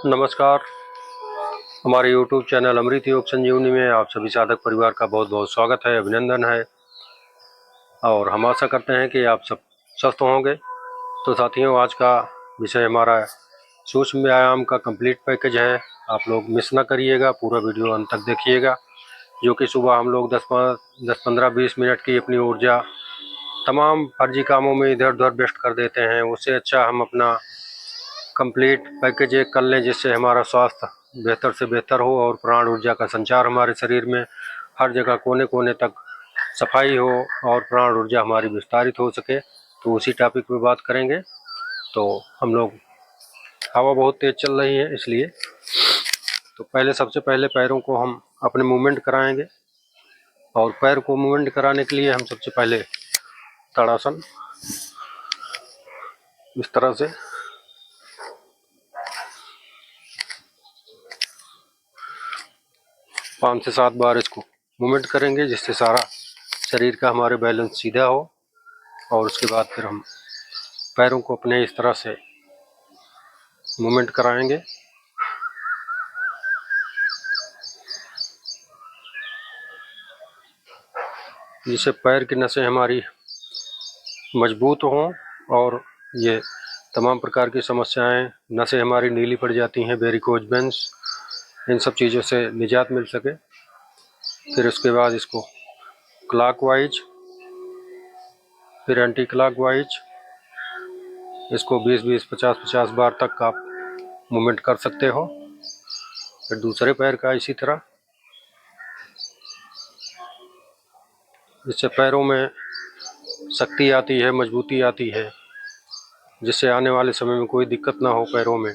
नमस्कार। हमारे YouTube channel अमृत योग संजीवनी में आप सभी साधक परिवार का बहुत बहुत स्वागत है, अभिनंदन है और हम आशा करते हैं कि आप सब स्वस्थ होंगे। तो साथियों, आज का विषय हमारा सूक्ष्म व्यायाम का कंप्लीट पैकेज है। आप लोग मिस ना करिएगा, पूरा वीडियो अंत तक देखिएगा। जो कि सुबह हम लोग 10-15-20 मिनट की अपनी ऊर्जा तमाम फर्जी कामों में इधर उधर वेस्ट कर देते हैं। उससे अच्छा हम अपना कंप्लीट पैकेज एक कर लें, जिससे हमारा स्वास्थ्य बेहतर से बेहतर हो और प्राण ऊर्जा का संचार हमारे शरीर में हर जगह कोने कोने तक सफाई हो और प्राण ऊर्जा हमारी विस्तारित हो सके। तो उसी टॉपिक पे बात करेंगे। तो हम लोग, हवा बहुत तेज चल रही है इसलिए, तो सबसे पहले पैरों को हम अपने मूवमेंट कराएंगे। और पैर को मूवमेंट कराने के लिए हम सबसे पहले ताड़ासन इस तरह से 5 से 7 बार इसको मूवमेंट करेंगे, जिससे सारा शरीर का हमारे बैलेंस सीधा हो। और उसके बाद फिर हम पैरों को अपने इस तरह से मूवमेंट कराएंगे, जिससे पैर की नसें हमारी मजबूत हों और ये तमाम प्रकार की समस्याएं, नसें हमारी नीली पड़ जाती हैं, वेरिकोज वेन्स, इन सब चीज़ों से निजात मिल सके। फिर उसके बाद इसको क्लॉकवाइज, फिर एंटी क्लॉकवाइज, इसको 20-20, 50-50 बार तक आप मूवमेंट कर सकते हो। फिर दूसरे पैर का इसी तरह, जिससे पैरों में शक्ति आती है, मजबूती आती है, जिससे आने वाले समय में कोई दिक्कत ना हो पैरों में।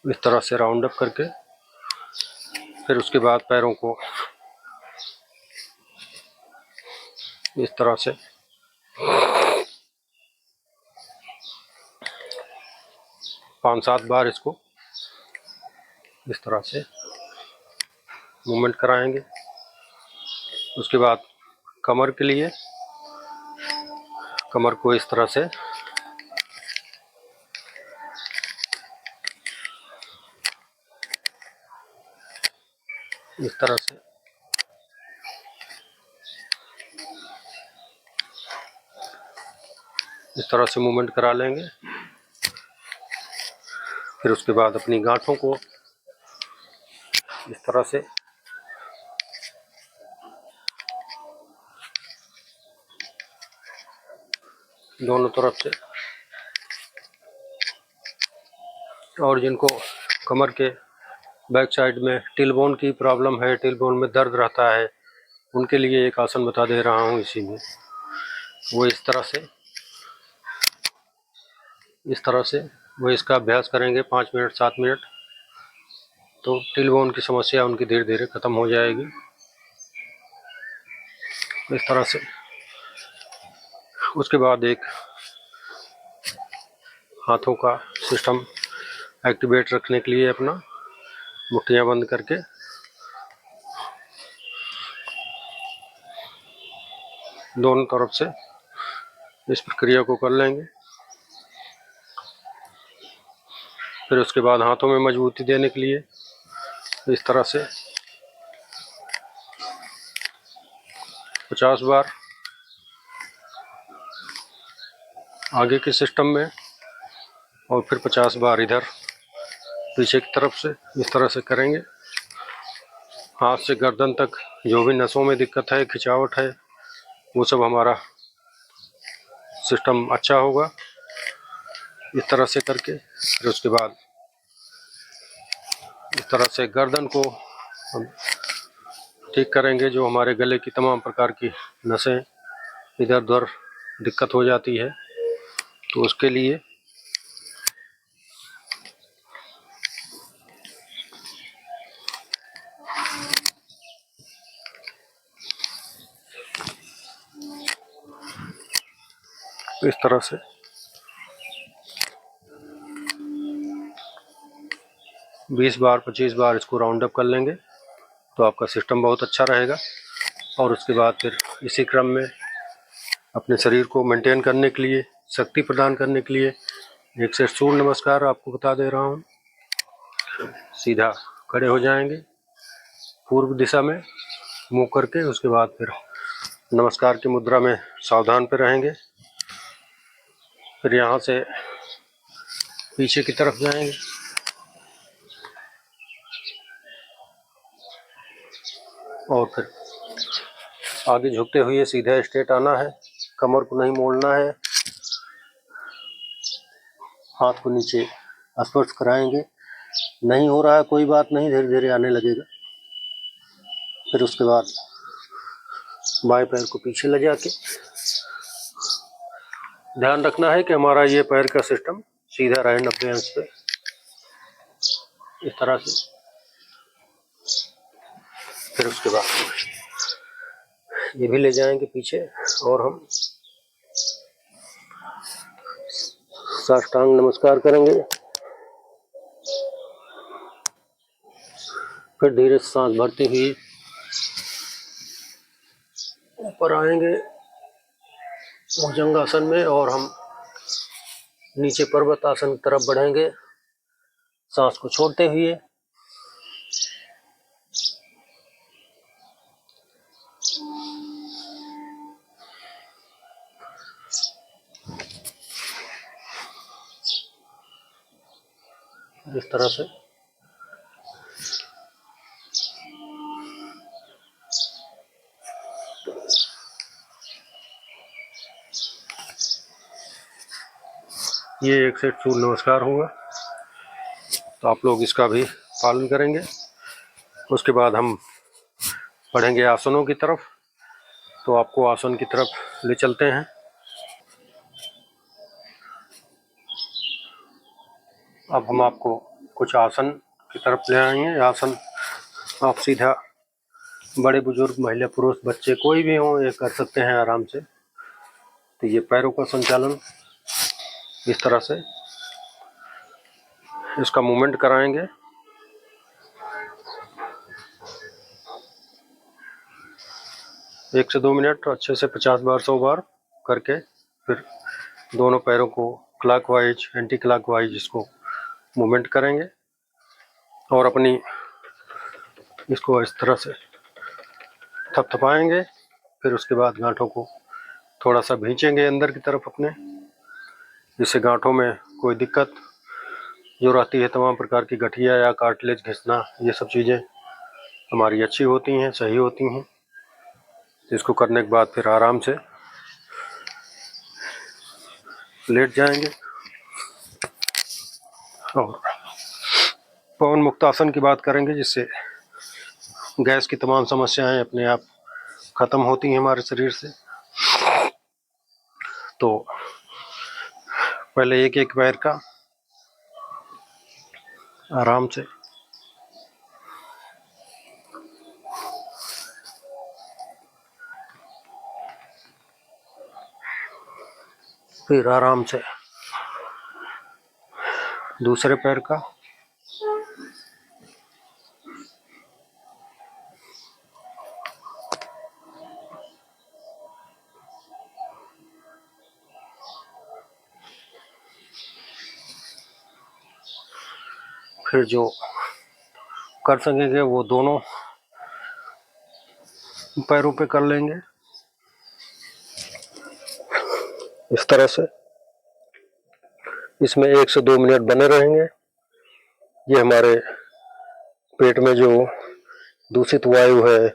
इस तरह से राउंड अप करके फिर उसके बाद पैरों को इस तरह से 5-7 बार इसको इस तरह से मूवमेंट कराएंगे। उसके बाद कमर के लिए, कमर को इस तरह से इस तरह से इस तरह से मूवमेंट करा लेंगे। फिर उसके बाद अपनी गांठों को इस तरह से दोनों तरफ से, और जिनको कमर के बैक साइड में टिलबोन की प्रॉब्लम है, टिलबोन में दर्द रहता है, उनके लिए एक आसन बता दे रहा हूँ इसी में। वो इस तरह से वो इसका अभ्यास करेंगे 5 मिनट 7 मिनट, तो टिलबोन की समस्या उनकी धीरे धीरे ख़त्म हो जाएगी। इस तरह से उसके बाद एक हाथों का सिस्टम एक्टिवेट रखने के लिए अपना मुट्ठियाँ बंद करके दोनों तरफ से इस प्रक्रिया को कर लेंगे। फिर उसके बाद हाथों में मजबूती देने के लिए इस तरह से 50 बार आगे के सिस्टम में और फिर 50 बार इधर पीछे की तरफ से इस तरह से करेंगे। हाथ से गर्दन तक जो भी नसों में दिक्कत है, खिंचावट है, वो सब हमारा सिस्टम अच्छा होगा इस तरह से करके। फिर उसके बाद इस तरह से गर्दन को हम ठीक करेंगे, जो हमारे गले की तमाम प्रकार की नसें इधर उधर दिक्कत हो जाती है, तो उसके लिए इस तरह से 20 बार 25 बार इसको राउंड अप कर लेंगे तो आपका सिस्टम बहुत अच्छा रहेगा। और उसके बाद फिर इसी क्रम में अपने शरीर को मेंटेन करने के लिए, शक्ति प्रदान करने के लिए एक सेट सूर्य नमस्कार आपको बता दे रहा हूँ। सीधा खड़े हो जाएंगे पूर्व दिशा में मुंह करके, उसके बाद फिर नमस्कार की मुद्रा में सावधान पे रहेंगे। फिर यहाँ से पीछे की तरफ जाएंगे और फिर आगे झुकते हुए सीधा स्ट्रेट आना है, कमर को नहीं मोड़ना है, हाथ को नीचे स्पर्श कराएंगे। नहीं हो रहा है कोई बात नहीं, धीरे धीरे आने लगेगा। फिर उसके बाद बाएं पैर को पीछे ले जाके ध्यान रखना है कि हमारा ये पैर का सिस्टम सीधा रहे 90 अंश पे, इस तरह से। फिर उसके बाद ये भी ले जाएंगे पीछे और हम साष्टांग नमस्कार करेंगे। फिर धीरे से सांस भरते हुए ऊपर आएंगे भुजंगासन में और हम नीचे पर्वत आसन की तरफ बढ़ेंगे सांस को छोड़ते हुए। इस तरह से ये एक सेट सूर्य नमस्कार होगा, तो आप लोग इसका भी पालन करेंगे। उसके बाद हम बढ़ेंगे आसनों की तरफ, तो आपको आसन की तरफ ले चलते हैं। अब हम आपको कुछ आसन की तरफ ले आएंगे। आसन आप सीधा बड़े बुजुर्ग, महिला, पुरुष, बच्चे कोई भी हो ये कर सकते हैं आराम से। तो ये पैरों का संचालन इस तरह से, इसका मूवमेंट कराएंगे। एक से 2 मिनट अच्छे से 50 बार 100 बार करके फिर दोनों पैरों को क्लॉकवाइज एंटी क्लॉकवाइज इसको मूवमेंट करेंगे और अपनी इसको इस तरह से थपथपाएंगे। फिर उसके बाद गांठों को थोड़ा सा भींचेंगे अंदर की तरफ अपने, जिससे गांठों में कोई दिक्कत जो रहती है, तमाम प्रकार की गठिया या कार्टिलेज घिसना, ये सब चीज़ें हमारी अच्छी होती हैं, सही होती हैं। इसको करने के बाद फिर आराम से लेट जाएंगे और पवन मुक्तासन की बात करेंगे, जिससे गैस की तमाम समस्याएं अपने आप खत्म होती हैं हमारे शरीर से। तो पहले एक एक पैर का आराम से, फिर आराम से दूसरे पैर का, फिर जो कर सकेंगे वो दोनों पैरों पे कर लेंगे इस तरह से। इसमें 1 से 2 मिनट बने रहेंगे। ये हमारे पेट में जो दूषित वायु है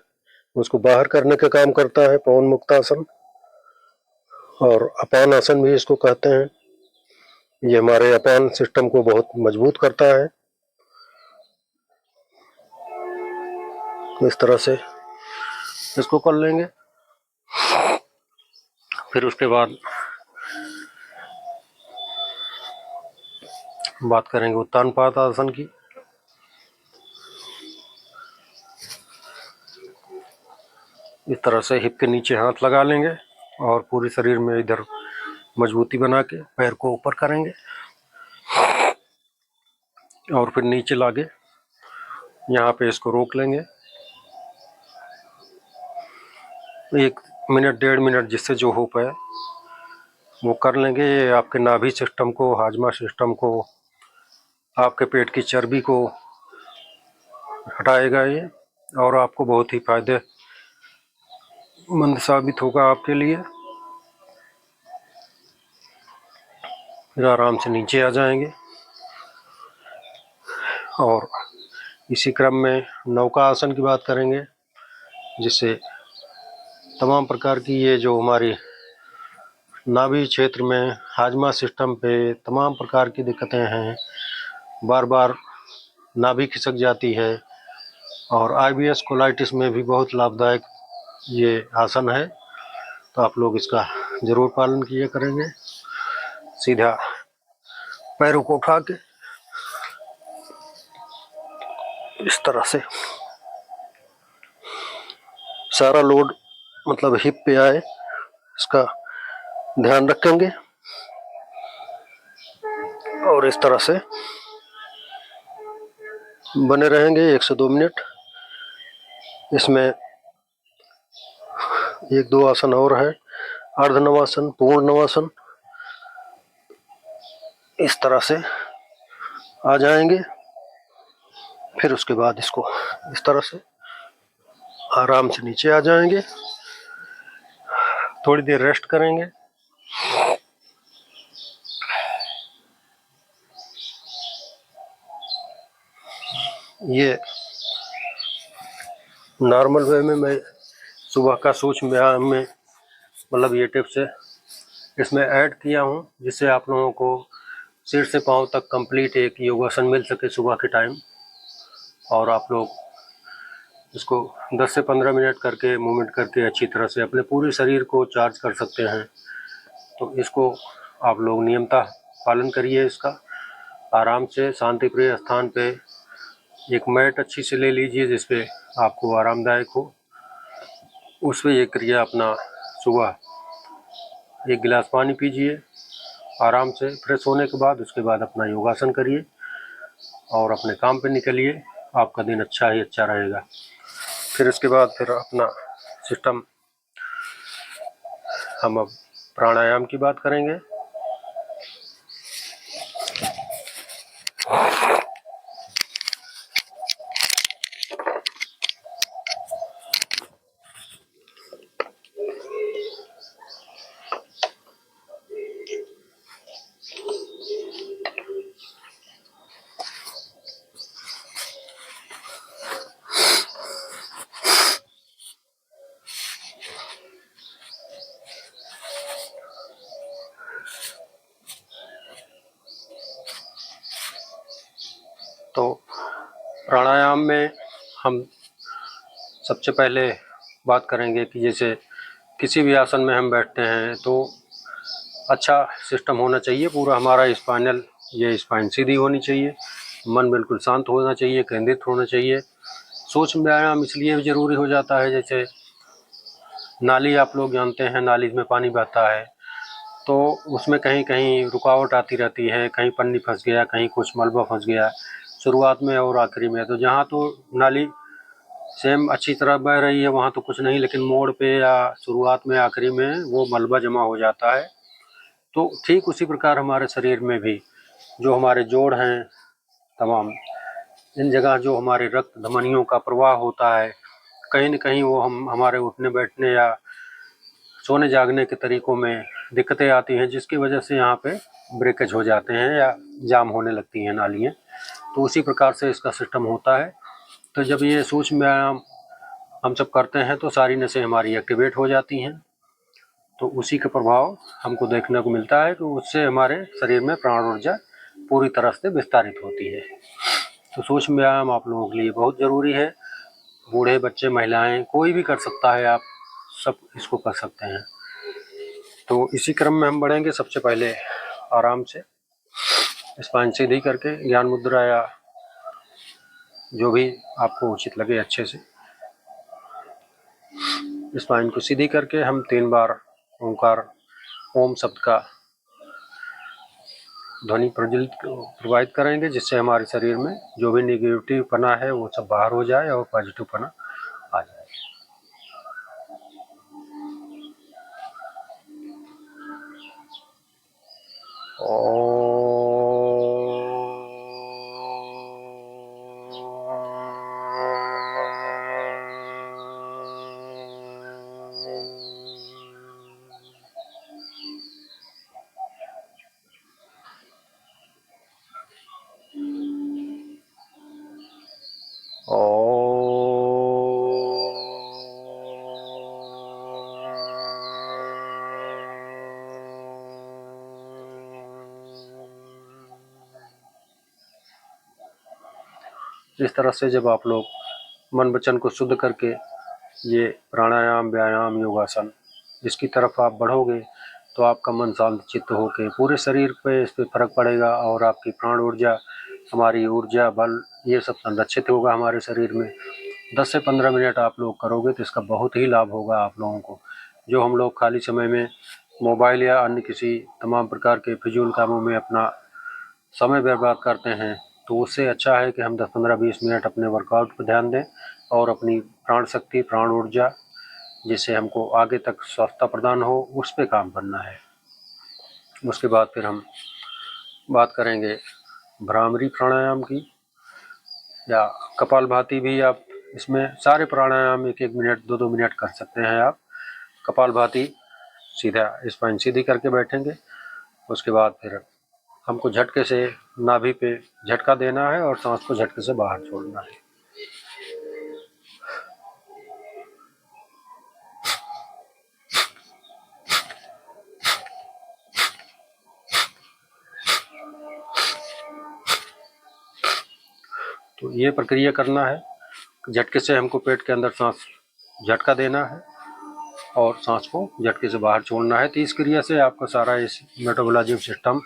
उसको बाहर करने का काम करता है पवन मुक्तासन, और अपान आसन भी इसको कहते हैं। ये हमारे अपान सिस्टम को बहुत मजबूत करता है। इस तरह से इसको कर लेंगे। फिर उसके बाद बात करेंगे उत्तानपाद आसन की। इस तरह से हिप के नीचे हाथ लगा लेंगे और पूरे शरीर में इधर मजबूती बना के पैर को ऊपर करेंगे और फिर नीचे लाके यहाँ पे इसको रोक लेंगे 1 मिनट 1.5 मिनट, जिससे जो हो पाए वो कर लेंगे। ये आपके नाभि सिस्टम को, हाजमा सिस्टम को, आपके पेट की चर्बी को हटाएगा ये, और आपको बहुत ही फायदेमंद साबित होगा आपके लिए। फिर आराम से नीचे आ जाएंगे और इसी क्रम में नौका आसन की बात करेंगे, जिससे तमाम प्रकार की ये जो हमारी नाभि क्षेत्र में, हाजमा सिस्टम पे तमाम प्रकार की दिक्कतें हैं, बार बार नाभि खिसक जाती है, और IBS कोलाइटिस में भी बहुत लाभदायक ये आसन है। तो आप लोग इसका ज़रूर पालन किया करेंगे। सीधा पैरों को उठा के इस तरह से सारा लोड मतलब हिप पे आए, इसका ध्यान रखेंगे। और इस तरह से बने रहेंगे 1 से 2 मिनट। इसमें 1-2 आसन और है, अर्ध नवासन, पूर्ण नवासन। इस तरह से आ जाएंगे। फिर उसके बाद इसको इस तरह से आराम से नीचे आ जाएंगे, थोड़ी देर रेस्ट करेंगे। ये नॉर्मल वे में मैं सुबह का सूक्ष्म व्यायाम में मतलब ये टिप्स इसमें ऐड किया हूँ, जिससे आप लोगों को सिर से पांव तक कंप्लीट एक योगासन मिल सके सुबह के टाइम। और आप लोग इसको 10 से 15 मिनट करके मूवमेंट करके अच्छी तरह से अपने पूरे शरीर को चार्ज कर सकते हैं। तो इसको आप लोग नियमतः पालन करिए। इसका आराम से शांति प्रिय स्थान पे एक मैट अच्छी से ले लीजिए, जिसपे आपको आरामदायक हो। उस पर ये क्रिया अपना सुबह 1 गिलास पानी पीजिए आराम से फ्रेश होने के बाद। उसके बाद अपना योगासन करिए और अपने काम पे निकलिए। आपका दिन अच्छा ही अच्छा रहेगा। फिर उसके बाद फिर अपना सिस्टम, हम अब प्राणायाम की बात करेंगे। तो प्राणायाम में हम सबसे पहले बात करेंगे कि जैसे किसी भी आसन में हम बैठते हैं तो अच्छा सिस्टम होना चाहिए पूरा हमारा स्पाइनल, ये स्पाइन सीधी होनी चाहिए, मन बिल्कुल शांत होना चाहिए, केंद्रित होना चाहिए। सूक्ष्म व्यायाम इसलिए भी ज़रूरी हो जाता है, जैसे नाली आप लोग जानते हैं, नाली में पानी बहता है तो उसमें कहीं कहीं रुकावट आती रहती है, कहीं पन्नी फंस गया, कहीं कुछ मलबा फंस गया शुरुआत में और आखिरी में। तो जहाँ तो नाली सेम अच्छी तरह बह रही है वहाँ तो कुछ नहीं, लेकिन मोड़ पे या शुरुआत में आखिरी में वो मलबा जमा हो जाता है। तो ठीक उसी प्रकार हमारे शरीर में भी जो हमारे जोड़ हैं तमाम, इन जगह जो हमारे रक्त धमनियों का प्रवाह होता है, कहीं न कहीं वो हमारे उठने बैठने या सोने जागने के तरीकों में दिक्कतें आती हैं, जिसकी वजह से यहाँ पे ब्रेकेज हो जाते हैं या जाम होने लगती हैं नालियाँ। तो उसी प्रकार से इसका सिस्टम होता है। तो जब ये सूक्ष्म व्यायाम हम सब करते हैं तो सारी नसें हमारी एक्टिवेट हो जाती हैं। तो उसी का प्रभाव हमको देखने को मिलता है कि उससे हमारे शरीर में प्राण ऊर्जा पूरी तरह से विस्तारित होती है। तो सूक्ष्म व्यायाम आप लोगों के लिए बहुत ज़रूरी है। बूढ़े, बच्चे, महिलाएं, कोई भी कर सकता है, आप सब इसको कर सकते हैं। तो इसी क्रम में हम बढ़ेंगे। सबसे पहले आराम से स्पाइन सीधी करके ज्ञान मुद्रा या जो भी आपको उचित लगे अच्छे से स्पाइन को सीधी करके हम 3 बार ओंकार ओम शब्द का ध्वनि प्रवाहित करेंगे, जिससे हमारे शरीर में जो भी नेगेटिव पना है वो सब बाहर हो जाए और पॉजिटिव पना आ जाए। इस तरह से जब आप लोग मन वचन को शुद्ध करके ये प्राणायाम, व्यायाम, योगासन इसकी तरफ आप बढ़ोगे तो आपका मन शांत चित्त होकर पूरे शरीर पे इस पर फर्क पड़ेगा और आपकी प्राण ऊर्जा, हमारी ऊर्जा, बल ये सब संरक्षित होगा हमारे शरीर में। 10 से 15 मिनट आप लोग करोगे तो इसका बहुत ही लाभ होगा आप लोगों को। जो हम लोग खाली समय में मोबाइल या अन्य किसी तमाम प्रकार के फिजूल कामों में अपना समय बर्बाद करते हैं, तो उससे अच्छा है कि हम 10, 15, 20 मिनट अपने वर्कआउट पर ध्यान दें और अपनी प्राण शक्ति, प्राण ऊर्जा, जिससे हमको आगे तक स्वस्थता प्रदान हो, उस पर काम करना है। उसके बाद फिर हम बात करेंगे भ्रामरी प्राणायाम की या कपालभाति भी। आप इसमें सारे प्राणायाम 1-1 मिनट, 2-2 मिनट कर सकते हैं आप। कपालभाति सीधा स्पाइन सीधी करके बैठेंगे। उसके बाद फिर हमको झटके से नाभि पे झटका देना है और सांस को झटके से बाहर छोड़ना है। तो ये प्रक्रिया करना है। झटके से हमको पेट के अंदर सांस झटका देना है और सांस को झटके से बाहर छोड़ना है। तो इस क्रिया से आपका सारा इस मेटाबॉलिज्म सिस्टम,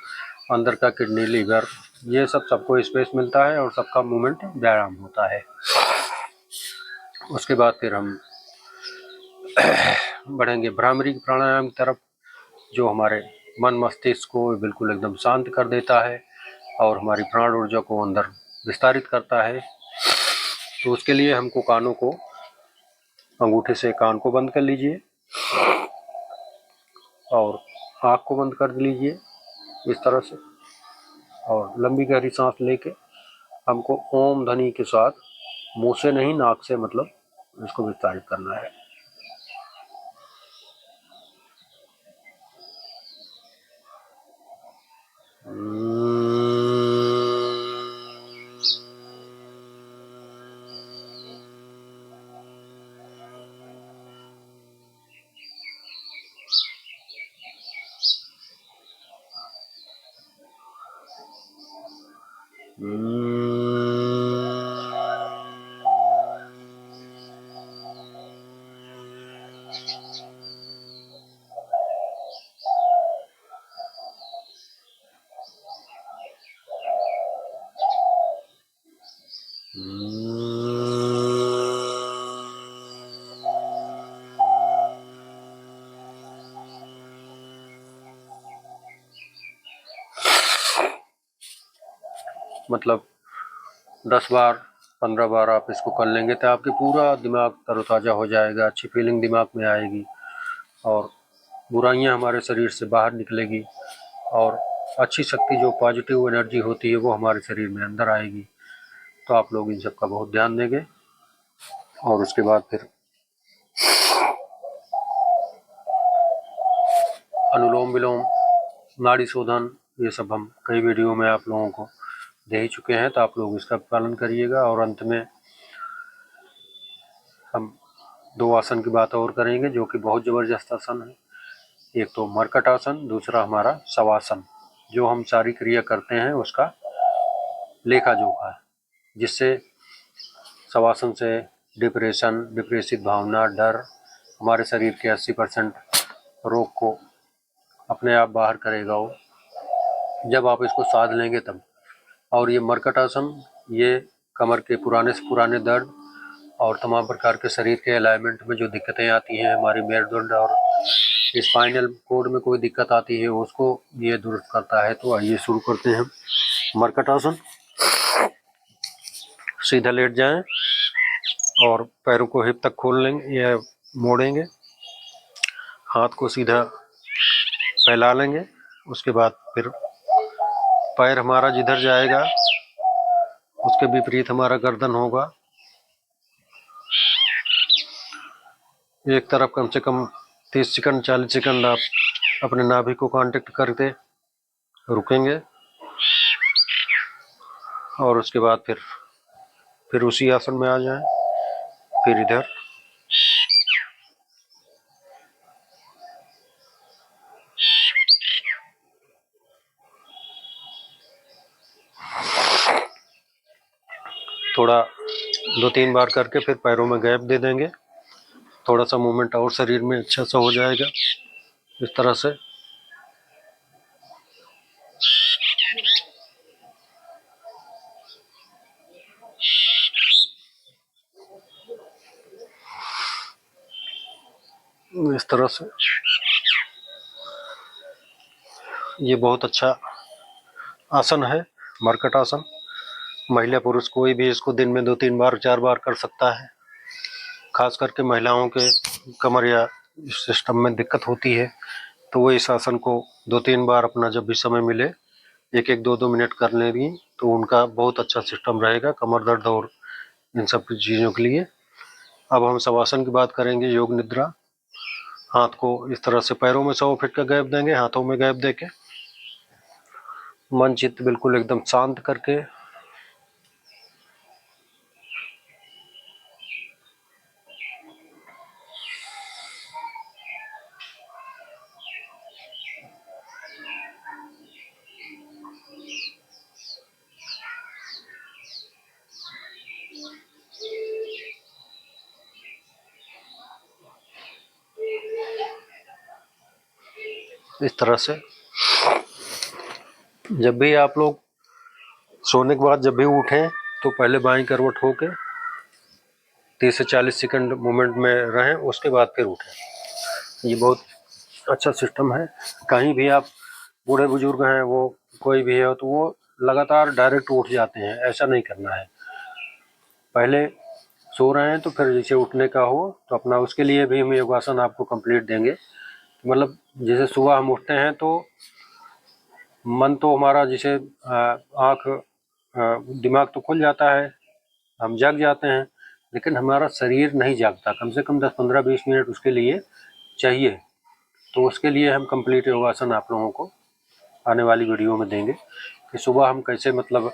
अंदर का किडनी, लीवर, ये सबको स्पेस मिलता है और सबका मूवमेंट, व्यायाम होता है। उसके बाद फिर हम बढ़ेंगे भ्रामरी प्राणायाम की तरफ, जो हमारे मन मस्तिष्क को बिल्कुल एकदम शांत कर देता है और हमारी प्राण ऊर्जा को अंदर विस्तारित करता है। तो उसके लिए हमको कानों को, अंगूठे से कान को बंद कर लीजिए और आँख को बंद कर लीजिए इस तरह से, और लंबी गहरी सांस लेके हमको ओम ध्वनि के साथ, मुंह से नहीं, नाक से, मतलब इसको विस्तारित करना है। मतलब 10 बार, 15 बार आप इसको कर लेंगे तो आपके पूरा दिमाग तरोताज़ा हो जाएगा, अच्छी फीलिंग दिमाग में आएगी और बुराइयां हमारे शरीर से बाहर निकलेगी और अच्छी शक्ति, जो पॉजिटिव एनर्जी होती है, वो हमारे शरीर में अंदर आएगी। तो आप लोग इन सब का बहुत ध्यान देंगे। और उसके बाद फिर अनुलोम विलोम, नाड़ी शोधन, ये सब हम कई वीडियो में आप लोगों को दे ही चुके हैं, तो आप लोग इसका पालन करिएगा। और अंत में हम 2 आसन की बात और करेंगे जो कि बहुत ज़बरदस्त आसन है। एक तो मरकट आसन, दूसरा हमारा शवासन, जो हम सारी क्रिया करते हैं उसका लेखा जोखा है, जिससे शवासन से डिप्रेशन, डिप्रेसिव भावना, डर, हमारे शरीर के 80% रोग को अपने आप बाहर करेगा वो, जब आप इसको साध लेंगे तब। और ये मरकट आसन, ये कमर के पुराने से पुराने दर्द और तमाम प्रकार के शरीर के अलाइनमेंट में जो दिक्कतें आती हैं, हमारी मेरुदंड और स्पाइनल कोड में कोई दिक्कत आती है उसको ये दुरुस्त करता है। तो आइए शुरू करते हैं हम मरकट आसन। सीधा लेट जाएं और पैरों को हिप तक खोल लेंगे या मोड़ेंगे, हाथ को सीधा फैला लेंगे। उसके बाद फिर पैर हमारा जिधर जाएगा उसके विपरीत हमारा गर्दन होगा। एक तरफ कम से कम 30 सेकंड 40 सेकंड आप अपने नाभि को कांटेक्ट करते रुकेंगे और उसके बाद फिर उसी आसन में आ जाएं। फिर इधर थोड़ा 2-3 बार करके फिर पैरों में गैप दे देंगे। थोड़ा सा मूवमेंट और शरीर में अच्छा सा हो जाएगा। इस तरह से ये बहुत अच्छा आसन है मरकट आसन। महिला पुरुष कोई भी इसको दिन में 2-3 बार 4 बार कर सकता है। खास करके महिलाओं के कमर या सिस्टम में दिक्कत होती है तो वो इस आसन को 2-3 बार अपना जब भी समय मिले 1-1 2-2 मिनट कर लेंगी तो उनका बहुत अच्छा सिस्टम रहेगा कमर दर्द और इन सब चीज़ों के लिए। अब हम शवासन की बात करेंगे, योग निद्रा। हाथ को इस तरह से पैरों में 100 फीट का गैप देंगे, हाथों में गैप देके मन चित्त बिल्कुल एकदम शांत करके इस तरह से जब भी आप लोग सोने के बाद जब भी उठें तो पहले बाईं करवट होके 30 से 40 सेकंड मूवमेंट में रहें, उसके बाद फिर उठें। ये बहुत अच्छा सिस्टम है। कहीं भी आप बूढ़े बुजुर्ग हैं, वो कोई भी है तो वो लगातार डायरेक्ट उठ जाते हैं, ऐसा नहीं करना है। पहले सो रहे हैं तो फिर जैसे उठने का हो तो अपना उसके लिए भी हम योगासन आपको कंप्लीट देंगे। मतलब जैसे सुबह हम उठते हैं तो मन तो हमारा जैसे आँख दिमाग तो खुल जाता है, हम जाग जाते हैं, लेकिन हमारा शरीर नहीं जागता। कम से कम 10-15-20 मिनट उसके लिए चाहिए। तो उसके लिए हम कंप्लीट योगासन आप लोगों को आने वाली वीडियो में देंगे कि सुबह हम कैसे मतलब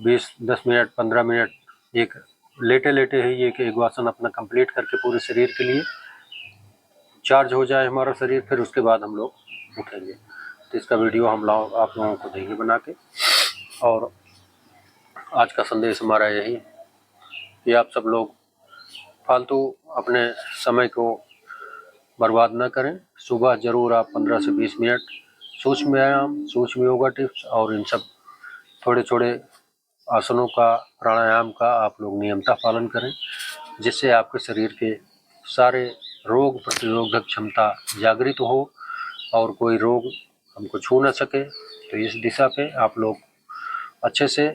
10 मिनट 15 मिनट एक लेटे लेटे ही एक योगासन अपना कंप्लीट करके पूरे शरीर के लिए चार्ज हो जाए हमारा शरीर, फिर उसके बाद हम लोग उठेंगे। तो इसका वीडियो हम आप लोगों को देंगे बना के। और आज का संदेश हमारा यही कि आप सब लोग फालतू अपने समय को बर्बाद न करें। सुबह ज़रूर आप 15 से 20 मिनट सूक्ष्म व्यायाम, सूक्ष्म योगा टिप्स और इन सब थोड़े थोड़े आसनों का, प्राणायाम का आप लोग नियमतः पालन करें, जिससे आपके शरीर के सारे रोग प्रतिरोधक क्षमता जागृत हो और कोई रोग हमको छू न सके। तो इस दिशा पे आप लोग अच्छे से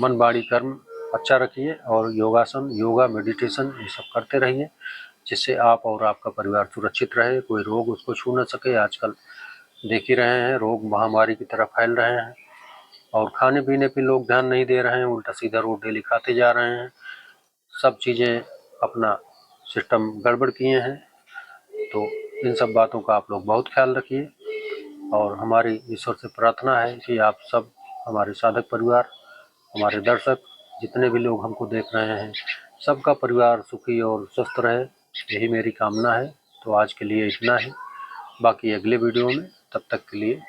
मन वाणी कर्म अच्छा रखिए और योगासन, योगा, मेडिटेशन ये सब करते रहिए, जिससे आप और आपका परिवार सुरक्षित रहे, कोई रोग उसको छू न सके। आजकल देख ही रहे हैं रोग महामारी की तरफ फैल रहे हैं और खाने पीने पे लोग ध्यान नहीं दे रहे हैं, उल्टा सीधा रोग डेली खाते जा रहे हैं। सब चीज़ें अपना सिस्टम गड़बड़ किए हैं। तो इन सब बातों का आप लोग बहुत ख्याल रखिए और हमारी ईश्वर से प्रार्थना है कि आप सब, हमारे साधक परिवार, हमारे दर्शक, जितने भी लोग हमको देख रहे हैं, सबका परिवार सुखी और स्वस्थ रहे, यही मेरी कामना है। तो आज के लिए इतना ही, बाकी अगले वीडियो में, तब तक के लिए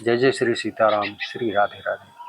जय जय श्री सीताराम, श्री राधे राधे।